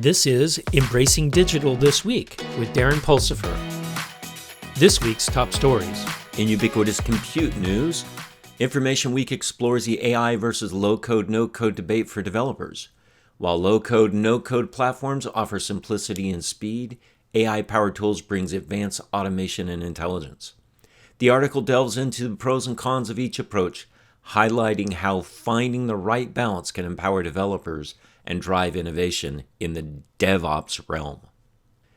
This is Embracing Digital This Week with Darren Pulsifer. This week's top stories. In ubiquitous compute news, Information Week explores the AI versus low-code, no-code debate for developers. While low-code, no-code platforms offer simplicity and speed, AI-powered tools brings advanced automation and intelligence. The article delves into the pros and cons of each approach, highlighting how finding the right balance can empower developers and drive innovation in the DevOps realm.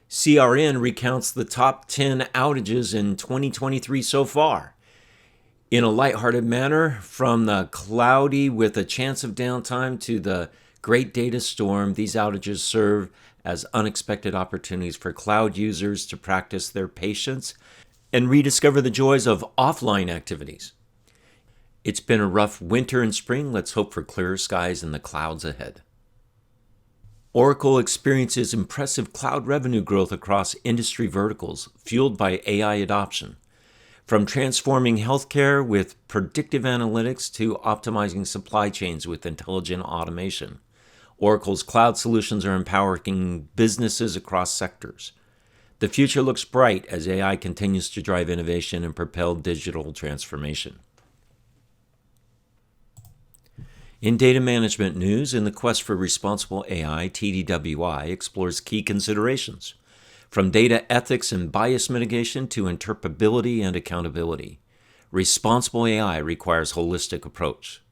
CRN recounts the top 10 outages in 2023 so far. In a lighthearted manner, from the cloudy with a chance of downtime to the great data storm, these outages serve as unexpected opportunities for cloud users to practice their patience and rediscover the joys of offline activities. It's been a rough winter and spring. Let's hope for clearer skies in the clouds ahead. Oracle experiences impressive cloud revenue growth across industry verticals, fueled by AI adoption. From transforming healthcare with predictive analytics to optimizing supply chains with intelligent automation, Oracle's cloud solutions are empowering businesses across sectors. The future looks bright as AI continues to drive innovation and propel digital transformation. In data management news, in the quest for responsible AI, TDWI explores key considerations, from data ethics and bias mitigation to interpretability and accountability. Responsible AI requires holistic approach.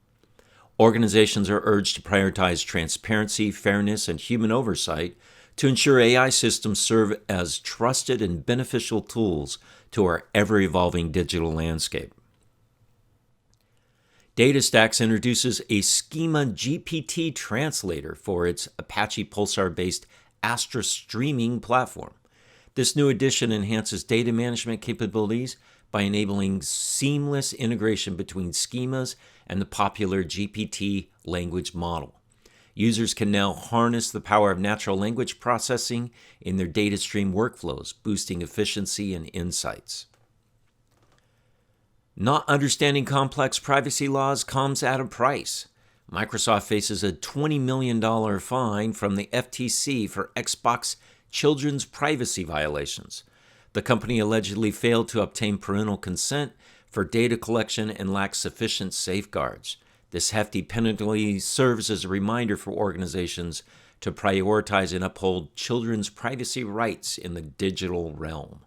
Organizations are urged to prioritize transparency, fairness, and human oversight to ensure AI systems serve as trusted and beneficial tools to our ever-evolving digital landscape. DataStax introduces a Schema GPT translator for its Apache Pulsar-based Astra streaming platform. This new addition enhances data management capabilities by enabling seamless integration between schemas and the popular GPT language model. Users can now harness the power of natural language processing in their data stream workflows, boosting efficiency and insights. Not understanding complex privacy laws comes at a price. Microsoft faces a $20 million fine from the FTC for Xbox children's privacy violations. The company allegedly failed to obtain parental consent for data collection and lacks sufficient safeguards. This hefty penalty serves as a reminder for organizations to prioritize and uphold children's privacy rights in the digital realm.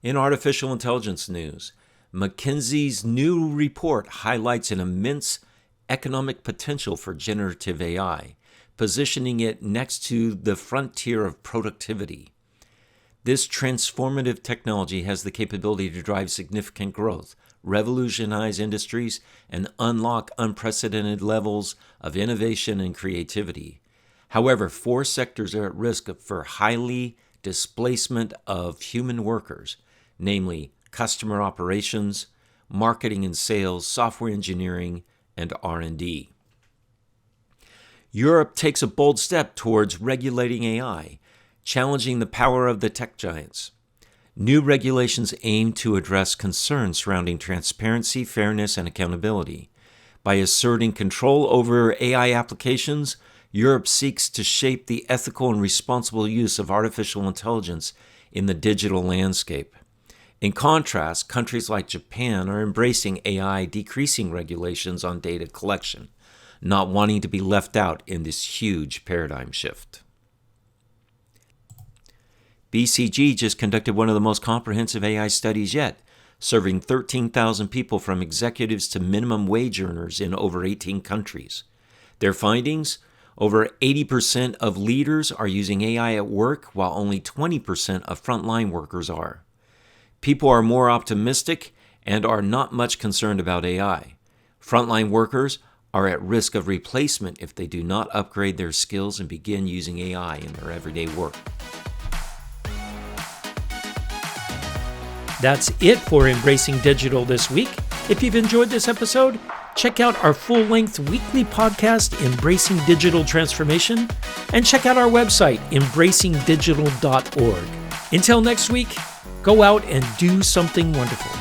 In artificial intelligence news, McKinsey's new report highlights an immense economic potential for generative AI, positioning it next to the frontier of productivity. This transformative technology has the capability to drive significant growth, revolutionize industries, and unlock unprecedented levels of innovation and creativity. However, 4 sectors are at risk for highly displacement of human workers, namely customer operations, marketing and sales, software engineering, and R&D. Europe takes a bold step towards regulating AI, challenging the power of the tech giants. New regulations aim to address concerns surrounding transparency, fairness, and accountability. By asserting control over AI applications, Europe seeks to shape the ethical and responsible use of artificial intelligence in the digital landscape. In contrast, countries like Japan are embracing AI, decreasing regulations on data collection, not wanting to be left out in this huge paradigm shift. BCG just conducted one of the most comprehensive AI studies yet, serving 13,000 people from executives to minimum wage earners in over 18 countries. Their findings? Over 80% of leaders are using AI at work, while only 20% of frontline workers are. People are more optimistic and are not much concerned about AI. Frontline workers are at risk of replacement if they do not upgrade their skills and begin using AI in their everyday work. That's it for Embracing Digital this week. If you've enjoyed this episode, check out our full-length weekly podcast, Embracing Digital Transformation, and check out our website, embracingdigital.org. Until next week, go out and do something wonderful.